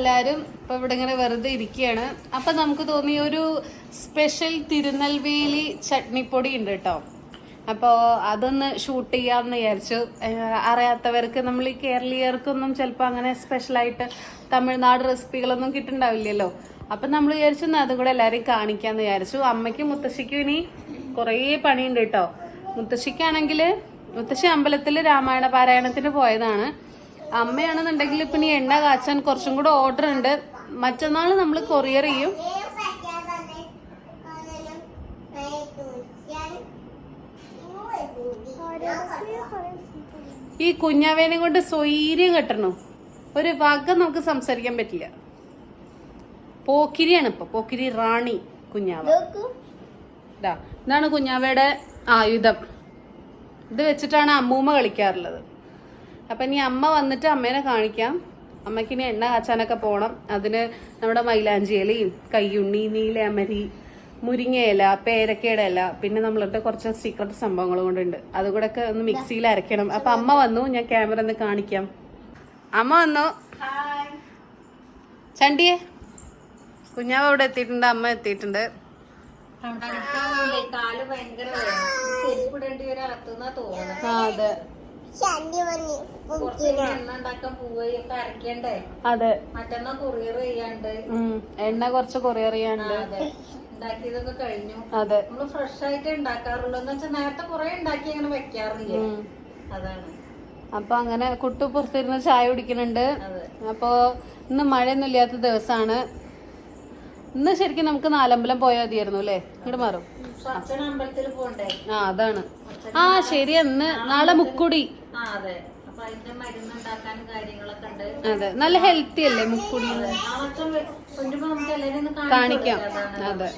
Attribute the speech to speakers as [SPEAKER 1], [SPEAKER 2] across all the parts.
[SPEAKER 1] നമ്മളെല്ലാരും ഇപ്പൊ ഇവിടെ ഇങ്ങനെ വെറുതെ ഇരിക്കുകയാണ്. അപ്പൊ നമുക്ക് തോന്നി ഒരു സ്പെഷ്യൽ തിരുനെൽവേലി ചട്നിപ്പൊടി ഉണ്ട് കേട്ടോ. അപ്പോൾ അതൊന്ന് ഷൂട്ട് ചെയ്യാമെന്ന് വിചാരിച്ചു. അറിയാത്തവർക്ക്, നമ്മൾ ഈ കേരളീയർക്കൊന്നും ചിലപ്പോൾ അങ്ങനെ സ്പെഷ്യലായിട്ട് തമിഴ്നാട് റെസിപ്പികളൊന്നും കിട്ടുന്നുണ്ടാവില്ലല്ലോ. അപ്പം നമ്മൾ വിചാരിച്ചു അതും കൂടെ എല്ലാവരെയും കാണിക്കാമെന്ന് വിചാരിച്ചു. അമ്മയ്ക്കും മുത്തശ്ശിക്കും ഇനി കുറേ പണിയുണ്ട് കേട്ടോ. മുത്തശ്ശിക്കാണെങ്കിൽ മുത്തശ്ശി അമ്പലത്തിൽ രാമായണ പാരായണത്തിന് പോയതാണ്. അമ്മയാണെന്നുണ്ടെങ്കിൽ ഇപ്പം ഇനി എണ്ണ കാച്ചാൻ കുറച്ചും കൂടെ ഓർഡർ ഉണ്ട്. മറ്റന്നാൾ നമ്മൾ കൊറിയർ ചെയ്യും. ഈ കുഞ്ഞാവേനെ കൊണ്ട് സ്വൈര്യം കെട്ടണോ, ഒരു ഭാഗം നമുക്ക് സംസാരിക്കാൻ പറ്റില്ല. പോക്കിരിയാണ് ഇപ്പൊ, പോക്കിരി റാണി കുഞ്ഞാവ. ഇതാണ് കുഞ്ഞാവയുടെ ആയുധം. ഇത് വെച്ചിട്ടാണ് അമ്മൂമ്മ കളിക്കാറുള്ളത്. അപ്പൊ ഇനി അമ്മ വന്നിട്ട് അമ്മേനെ കാണിക്കാം. അമ്മയ്ക്ക് ഇനി എണ്ണ കാച്ചാനൊക്കെ പോണം. അതിന് നമ്മുടെ മൈലാഞ്ചി ഇലയും കയ്യുണ്ണി, നീലയമരി, മുരിങ്ങയില, പേരക്കയുടെ ഇല, പിന്നെ നമ്മളുടെ കുറച്ച് സീക്രട്ട് സംഭവങ്ങൾ കൊണ്ടുണ്ട്. അതുകൂടെ ഒക്കെ ഒന്ന് മിക്സിയിൽ അരയ്ക്കണം. അപ്പൊ അമ്മ വന്നു, ഞാൻ ക്യാമറ ഒന്ന് കാണിക്കാം. അമ്മ വന്നു. ചണ്ടിയെ കുഞ്ഞാവ് അവിടെ എത്തിയിട്ടുണ്ട്, അമ്മ എത്തിയിട്ടുണ്ട്. അതെ അതെ, എണ്ണ കുറച്ച് കൊറിയർ ചെയ്യാണ്ട്.
[SPEAKER 2] ഉണ്ടാക്കിയതൊക്കെ കഴിഞ്ഞു.
[SPEAKER 1] അതെ,
[SPEAKER 2] നമ്മള് ഫ്രഷ് ആയിട്ട് ഉണ്ടാക്കാറുള്ളൂ. എന്ന് വെച്ചാൽ നേരത്തെ കുറെ ഉണ്ടാക്കി അങ്ങനെ വെക്കാറില്ല. അതാണ്.
[SPEAKER 1] അപ്പൊ അങ്ങനെ കുട്ടു പുറത്തിരുന്ന് ചായ കുടിക്കുന്നുണ്ട്. അപ്പൊ ഇന്ന് മഴയൊന്നും ഇല്ലാത്ത ദിവസമാണ്. ഇന്ന് ശരിക്കും നമുക്ക് നാലമ്പലം പോയാൽ മതിയായിരുന്നു അല്ലേ? ഇങ്ങോട്ട് മാറും.
[SPEAKER 2] അമ്പലത്തിൽ പോണ്ടേ?
[SPEAKER 1] ആ അതാണ്. ആ ശരി, ഇന്ന് നാളെ മുക്കുടി.
[SPEAKER 2] അതെ, അപ്പൊ അതിന്റെ മരുന്ന് ഉണ്ടാക്കാനും കാര്യങ്ങളൊക്കെ ഉണ്ട്.
[SPEAKER 1] അതെ, നല്ല ഹെൽത്തി അല്ലേ മുക്കുടി? കാണിക്കാം. അതെ,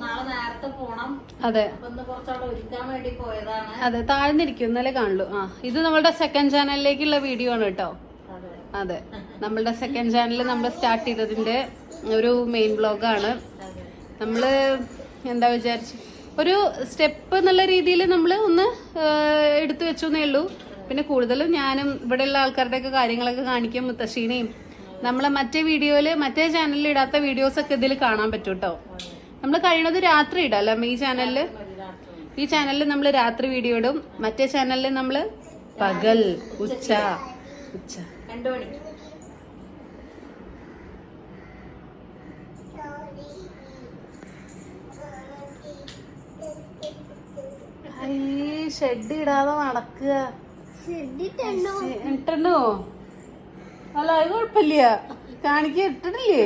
[SPEAKER 2] നാളെ നേരത്തെ പോണം.
[SPEAKER 1] അതെ
[SPEAKER 2] കുറച്ചവിടെ ഒരുക്കാൻ വേണ്ടി പോയതാണ്.
[SPEAKER 1] അതെ, താഴ്ന്നിരിക്കും, ഇന്നലെ കാണുള്ളൂ. ഇത് നമ്മളുടെ സെക്കൻഡ് ചാനലിലേക്കുള്ള വീഡിയോ ആണ് കേട്ടോ. അതെ, നമ്മളുടെ സെക്കൻഡ് ചാനൽ നമ്മൾ സ്റ്റാർട്ട് ചെയ്തതിന്റെ ഒരു മെയിൻ ബ്ലോഗാണ്. നമ്മള് എന്താ വിചാരിച്ചു, ഒരു സ്റ്റെപ്പ് എന്നുള്ള രീതിയിൽ നമ്മൾ ഒന്ന് എടുത്തു വെച്ചു എന്നേ ഉള്ളൂ. പിന്നെ കൂടുതലും ഞാനും ഇവിടെയുള്ള ആൾക്കാരുടെയൊക്കെ കാര്യങ്ങളൊക്കെ കാണിക്കും, മുത്തശ്ശീനെയും. നമ്മളെ മറ്റേ വീഡിയോയില്, മറ്റേ ചാനലിൽ ഇടാത്ത വീഡിയോസ് ഒക്കെ ഇതിൽ കാണാൻ പറ്റും കേട്ടോ. നമ്മൾ കഴിയുന്നത് രാത്രി ഇടാം. ഈ ചാനലിൽ നമ്മൾ രാത്രി വീഡിയോ ഇടും. മറ്റേ ചാനലിൽ നമ്മൾ പകൽ, ഉച്ച
[SPEAKER 2] 2 മണിക്ക്.
[SPEAKER 1] ഷെഡ് ഇടാതെ നടക്കുക. ഇട്ടണോ? അല്ല, അത് കുഴപ്പമില്ല. കാണിക്ക, ഇട്ടിട്ടില്ലേ?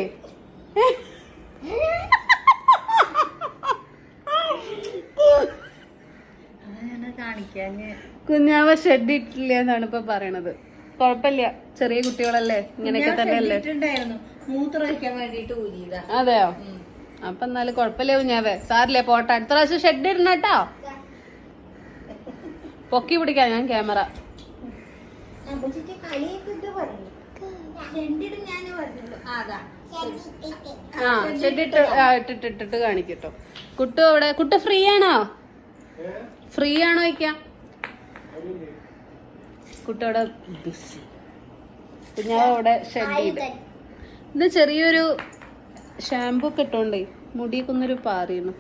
[SPEAKER 1] കുഞ്ഞാവ ഷെഡ് ഇട്ടില്ല എന്നാണ് ഇപ്പൊ പറയണത്. കൊഴപ്പില്ല, ചെറിയ കുട്ടികളല്ലേ, ഇങ്ങനെയൊക്കെ തന്നെയല്ലേ.
[SPEAKER 2] മൂത്രമൊഴിക്കാൻ വേണ്ടിട്ട് ഊരിയതാ.
[SPEAKER 1] അതെയോ? അപ്പൊ എന്നാലും കൊഴപ്പില്ല കുഞ്ഞാവേ, സാറില്ലേ, പോട്ടെ. അടുത്ത പ്രാവശ്യം ഷെഡ് ഇടണം കേട്ടോ. പൊക്കി പിടിക്കാം ഞാൻ ക്യാമറ. ആ ഷെഡ് ഇട്ടിട്ട് കാണിക്കട്ടോ. കുട്ടു അവിടെ, കുട്ടു ഫ്രീ ആണോ? ഫ്രീ ആണോ ചോദിക്കാം. കുട്ടവിടെ ബിസി. ഞാൻ അവിടെ ഷെഡ് ചെയ്ത് ഇത് ചെറിയൊരു ഷാമ്പൂ ഒക്കെ ഇട്ടോണ്ടേ മുടിയൊക്കെ ഒന്നൊരു പാറിയുന്നു.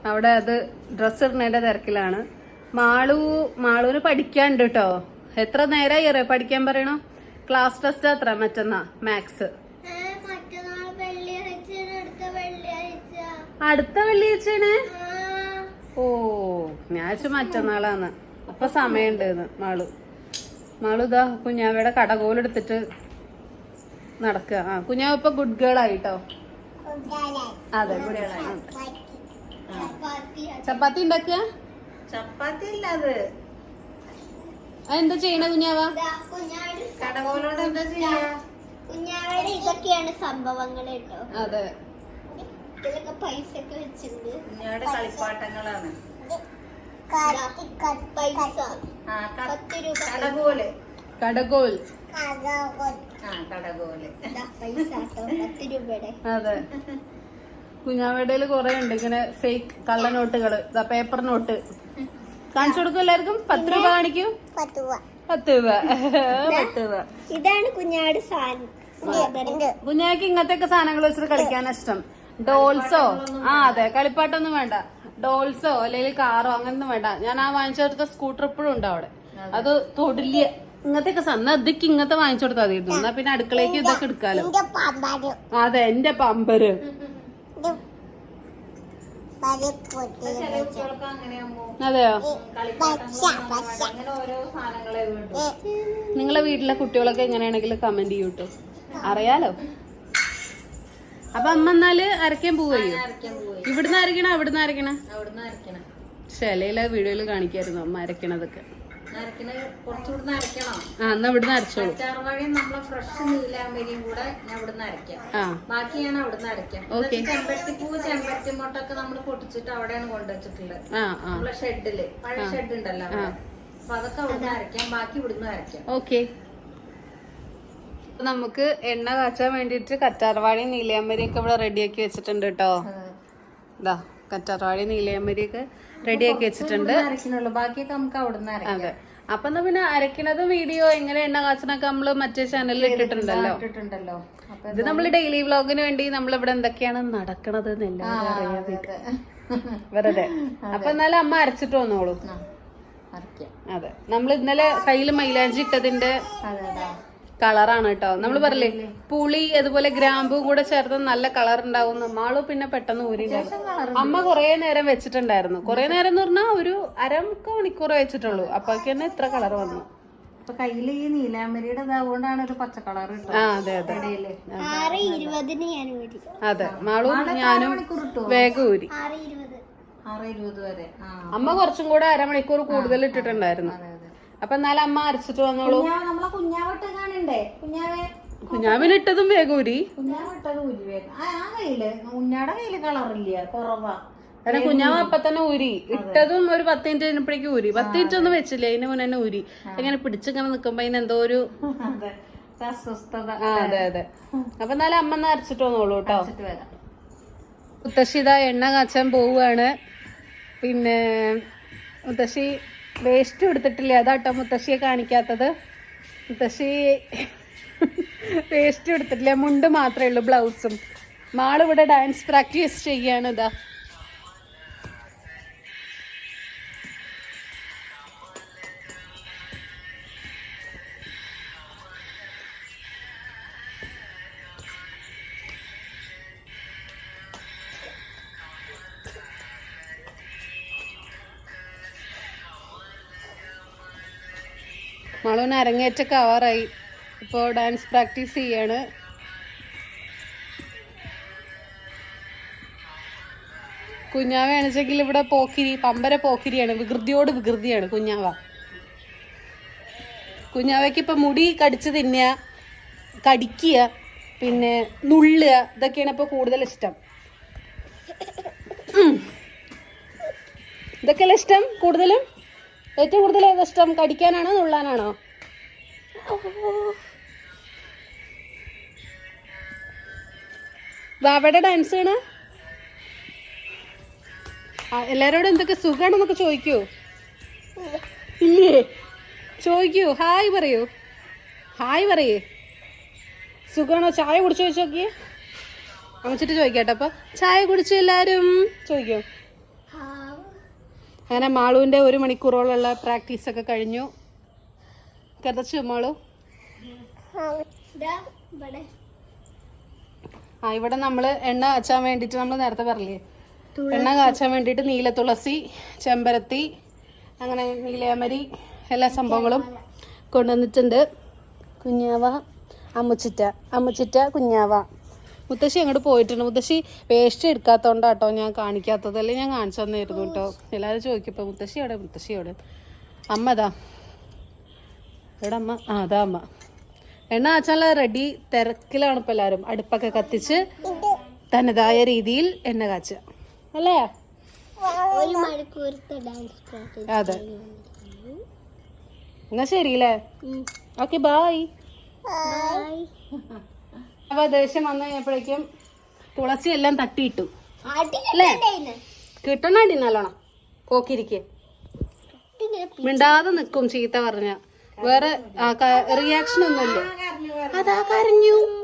[SPEAKER 1] അവിടെ അത് ഡ്രസ്സ് ഇടുന്നതിന്റെ തിരക്കിലാണ്. മാളൂന് പഠിക്കാണ്ട് കേട്ടോ. എത്ര നേരമായി അറിയാം പഠിക്കാൻ പറയണോ? ക്ലാസ് ടെസ്റ്റ് അത്ര മറ്റന്നാ മാത്സ്. അടുത്ത വെള്ളിയാഴ്ചയാണ്. ഓ, ഞാൻ മറ്റന്നാളാന്ന്. അപ്പൊ സമയമുണ്ട്. മാളു ഇതാ കുഞ്ഞാവയുടെ കടകോലെടുത്തിട്ട് നടക്കുക. കുഞ്ഞാവ് ഇപ്പൊ ഗുഡ് ഗേൾ ആയിട്ടോ. അതെ, ഗുഡ് ഗേൾ ആയി. ചപ്പാത്തി ഉണ്ടാക്കുക.
[SPEAKER 2] ചപ്പാത്തി ഇല്ലാതെ
[SPEAKER 1] എന്താ ചെയ്യണ കുഞ്ഞാവ?
[SPEAKER 2] കടകോലോണ്ട് എന്താ ചെയ്യാ?
[SPEAKER 3] കുഞ്ഞാവയുടെ ഇതൊക്കെയാണ് സംഭവങ്ങൾ കേട്ടോ.
[SPEAKER 1] അതെ,
[SPEAKER 3] ഇതിലൊക്കെ പൈസ ഒക്കെ വെച്ചിട്ടുണ്ട്.
[SPEAKER 2] കുഞ്ഞാവയുടെ കളിപ്പാട്ടങ്ങളാണ്. കടകോല്.
[SPEAKER 1] കടകോൽ. അതെ, കുഞ്ഞാവയുടെ കുറെ ഉണ്ട് ഇങ്ങനെ ഫേക്ക് കള്ള നോട്ടുകള്. Paper not. കാണിച്ചു കൊടുക്കും എല്ലാവർക്കും. 10 രൂപ കാണിക്കൂ. 10 രൂപ 10 രൂപ.
[SPEAKER 3] ഇതാണ് കുഞ്ഞാട് സാധനം.
[SPEAKER 1] കുഞ്ഞാക്ക് ഇങ്ങനത്തെ സാധനങ്ങൾ വെച്ചിട്ട് കളിക്കാൻ ഇഷ്ടം. ഡോൾസോ അതെ, കളിപ്പാട്ടൊന്നും വേണ്ട. ഡോൾസോ അല്ലെങ്കിൽ കാറോ അങ്ങനൊന്നും വേണ്ട. ഞാൻ ആ വാങ്ങിച്ചെടുത്ത സ്കൂട്ടർ ഇപ്പോഴും ഉണ്ട് അവിടെ. അത് തൊടില്ല. ഇങ്ങനത്തെ സാധനം അതൊക്കെ ഇങ്ങനത്തെ വാങ്ങിച്ചു കൊടുത്താൽ മതിയിരുന്നു. എന്നാ പിന്നെ അടുക്കളേക്ക് ഇതൊക്കെ എടുക്കാലോ. അതെ, എന്റെ പമ്പര്. അതെയോ? നിങ്ങളെ വീട്ടിലെ കുട്ടികളൊക്കെ എങ്ങനെയാണെങ്കിൽ കമന്റ് ചെയ്യൂട്ടോ, അറിയാലോ. അപ്പൊ അമ്മ എന്നാല് അരയ്ക്കാൻ പോവുകയോ? ഇവിടുന്ന് അരക്കണ അവിടുന്ന് അരക്കണ? ശൈലയിലെ വീഡിയോയിൽ കാണിക്കായിരുന്നു അമ്മ അരക്കണതൊക്കെ. എന്നാ ഇവിടുന്ന് അരച്ചോളൂ.
[SPEAKER 2] നമ്മളെ ഫ്രഷ് നീലാമ്പരിയും കൂടെ ഞാൻ ഇവിടുന്ന് അരയ്ക്കാം. ബാക്കി ഞാൻ അവിടുന്ന് അരയ്ക്കാം. ചെമ്പരത്തിപ്പൂ ചെമ്പരത്തിമൊട്ടൊക്കെ നമ്മൾ പൊട്ടിച്ചിട്ട് അവിടെയാണ് കൊണ്ടുവച്ചിട്ടുള്ളത്. നമ്മളെ ഷെഡില് പഴയ ഷെഡ് ഉണ്ടല്ലോ, അപ്പൊ അതൊക്കെ അവിടുന്ന് അരയ്ക്കാം. ബാക്കി ഇവിടുന്ന് അരയ്ക്കാം.
[SPEAKER 1] ഓക്കെ. നമുക്ക് എണ്ണ കാച്ചാൻ വേണ്ടിട്ട് കറ്റാർവാഴയും നീലയാമ്പരിയൊക്കെ ഇവിടെ റെഡിയാക്കി വെച്ചിട്ടുണ്ട് കേട്ടോ. ഇതാ കറ്റാർവാഴയും നീലയാമ്പരിയൊക്കെ റെഡിയാക്കി വെച്ചിട്ടുണ്ട്.
[SPEAKER 2] ബാക്കിയൊക്കെ നമുക്ക് അവിടുന്ന് അരയ്ക്കാം.
[SPEAKER 1] അതെ. അപ്പൊ എന്നാ പിന്നെ അരക്കണതും വീഡിയോ എങ്ങനെ എണ്ണ കാച്ചണൊക്കെ നമ്മള് മറ്റേ ചാനലിൽ ഇട്ടിട്ടുണ്ടല്ലോ. ഇത് നമ്മള് ഡെയിലി വ്ലോഗിന് വേണ്ടി നമ്മളിവിടെ എന്തൊക്കെയാണ് നടക്കണത് എന്നെല്ലാം അറിയാതെ വെറുതെ. അപ്പൊ എന്നാലും അമ്മ അരച്ചിട്ട് വന്നോളൂ. അതെ, നമ്മൾ ഇന്നലെ കയ്യില് മൈലാഞ്ചി ഇട്ടതിന്റെ കളറാണ് കേട്ടോ. നമ്മൾ പറയില്ലേ പുളി അതുപോലെ ഗ്രാമ്പൂ കൂടെ ചേർത്ത് നല്ല കളർ ഉണ്ടാവും. മാളു പിന്നെ പെട്ടെന്ന് ഊരി. അമ്മ കൊറേ നേരം വെച്ചിട്ടുണ്ടായിരുന്നു. കൊറേ നേരം എന്ന് പറഞ്ഞാൽ ഒരു 1/2 മണിക്കൂർ വെച്ചിട്ടുള്ളൂ. അപ്പൊക്കെ തന്നെ ഇത്ര കളർ വന്നു.
[SPEAKER 2] അപ്പൊ കയ്യില് ഈ നീലാമ്പരിയുടെ ഇതാകൊണ്ടാണ് ഒരു പച്ച കളർ.
[SPEAKER 1] അതെ അതെ
[SPEAKER 3] 6:20 ഞാൻ ഊരി.
[SPEAKER 1] അതെ, മാളും ഞാനും വേഗം ഊരി.
[SPEAKER 3] 6:20
[SPEAKER 2] വരെ.
[SPEAKER 1] അമ്മ കുറച്ചും കൂടെ 1/2 മണിക്കൂർ കൂടുതൽ ഇട്ടിട്ടുണ്ടായിരുന്നു. അപ്പൊ എന്നാലും അമ്മ അരച്ചിട്ട് വന്നോളൂ.
[SPEAKER 2] നമ്മളെ കുഞ്ഞാവട്ട് കാണണ്ടേ?
[SPEAKER 1] കുഞ്ഞാവിനിട്ടതും വേഗം ഊരി.
[SPEAKER 2] കുഞ്ഞാവട്ടത് ഊരി വേഗം. ആ കയ്യില് കുഞ്ഞാടെ കയ്യില് കളറില്ല, കുറവാ.
[SPEAKER 1] കാരണം കുഞ്ഞാവ് അപ്പൊ തന്നെ ഊരി. ഇട്ടതും ഒരു 10 മിനിറ്റ് കഴിഞ്ഞപ്പോഴേക്കും ഊരി. 10 മിനിറ്റ് ഒന്നും വെച്ചില്ലേ, അതിന് മുന്നേ തന്നെ ഊരി. ഇങ്ങനെ പിടിച്ചിങ്ങനെ നിക്കുമ്പോ അതിന് എന്തോ ഒരു
[SPEAKER 2] അസ്വസ്ഥത.
[SPEAKER 1] അതെ അതെ. അപ്പൊ എന്നാലും അമ്മ ഒന്ന് അരച്ചിട്ട് വന്നോളൂ കേട്ടോ. മുത്തശ്ശി ഇതാ എണ്ണ കാച്ചാൻ പോവുകയാണ്. പിന്നെ മുത്തശ്ശി വേസ്റ്റ് എടുത്തിട്ടില്ല. അതാട്ടോ മുത്തശ്ശിയെ കാണിക്കാത്തത്. മുത്തശ്ശി വേസ്റ്റ് എടുത്തിട്ടില്ല, മുണ്ട് മാത്രമേ ഉള്ളൂ, ബ്ലൗസും. മാളിവിടെ ഡാൻസ് പ്രാക്ടീസ് ചെയ്യാണ്. ഇതാ മാളുവിന് അരങ്ങേറ്റൊക്കെ ആവാറായി. ഇപ്പോൾ ഡാൻസ് പ്രാക്ടീസ് ചെയ്യാണ്. കുഞ്ഞാവയാണെച്ചെങ്കിൽ ഇവിടെ പോക്കിരി, പമ്പര പോക്കിരിയാണ്. വികൃതിയോട് വികൃതിയാണ് കുഞ്ഞാവ. കുഞ്ഞാവയ്ക്ക് ഇപ്പം മുടി കടിച്ച് തിന്നുക, കടിക്കുക, പിന്നെ നുള്ളുക, ഇതൊക്കെയാണ് ഇപ്പോൾ കൂടുതൽ ഇഷ്ടം. ഇതൊക്കെയല്ലേ ഇഷ്ടം കൂടുതലും? ഏറ്റവും കൂടുതൽ ഏതാ ഇഷ്ടം? കടിക്കാനാണോ നുള്ളാനാണോ? വാവയുടെ ഡാൻസ് ആണ്. എല്ലാരോടും എന്തൊക്കെ സുഖാണെന്നൊക്കെ ചോദിക്കൂ. ഇല്ലേ? ചോദിക്കൂ. ഹായ് പറയൂ. ഹായ് പറയേ. സുഖാണോ? ചായ കുടിച്ചു ചോദിച്ചു നോക്കിയേ. അമ്മച്ചിട്ട് ചോദിക്കട്ടെ. അപ്പൊ ചായ കുടിച്ചു എല്ലാരും ചോദിക്കൂ. അങ്ങനെ മാളുവിന്റെ 1 മണിക്കൂറോളമുള്ള പ്രാക്ടീസ് ഒക്കെ കഴിഞ്ഞു. കഥച്ചു മാളു. ഇവിടെ നമ്മള് എണ്ണ കാച്ചാൻ വേണ്ടിട്ട് നമ്മൾ നേരത്തെ പറഞ്ഞില്ലേ, എണ്ണ കാച്ചാൻ വേണ്ടിട്ട് നീല തുളസി, ചെമ്പരത്തി, അങ്ങനെ നീലയമരി എല്ലാ സംഭവങ്ങളും കൊണ്ടുവന്നിട്ടുണ്ട്. കുഞ്ഞാവ, അമ്മുച്ചിറ്റ, കുഞ്ഞാവ. മുത്തശ്ശി അങ്ങോട്ട് പോയിട്ടുണ്ട്. മുത്തശ്ശി വേസ്റ്റ് എടുക്കാത്തോണ്ടാട്ടോ ഞാൻ കാണിക്കാത്തത്. അല്ലെങ്കിൽ ഞാൻ കാണിച്ചു തന്നായിരുന്നു കേട്ടോ. എല്ലാവരും ചോദിക്കപ്പോ മുത്തശ്ശി എവിടെ? അമ്മ അതാ എവിടെ അമ്മ? അതാ അമ്മ. എണ്ണ കാച്ചാനുള്ള റെഡി തിരക്കിലാണ് ഇപ്പൊ എല്ലാരും. അടുപ്പൊക്കെ കത്തിച്ച് തനതായ രീതിയിൽ എണ്ണ കാച്ചുക അല്ലേ? അതെ. എന്നാ ശരിയല്ലേ? Okay, bye. അപ്പൊ ദേഷ്യം വന്നു കഴിഞ്ഞപ്പോഴേക്കും തുളസി എല്ലാം തട്ടിയിട്ടു അല്ലേ? കിട്ടണ അടി നല്ലോണം പോക്കിരിക്കെ. മിണ്ടാതെ നിക്കും ചീത്ത പറഞ്ഞ. വേറെ റിയാക്ഷൻ ഒന്നുമില്ല. അതാ കരഞ്ഞു.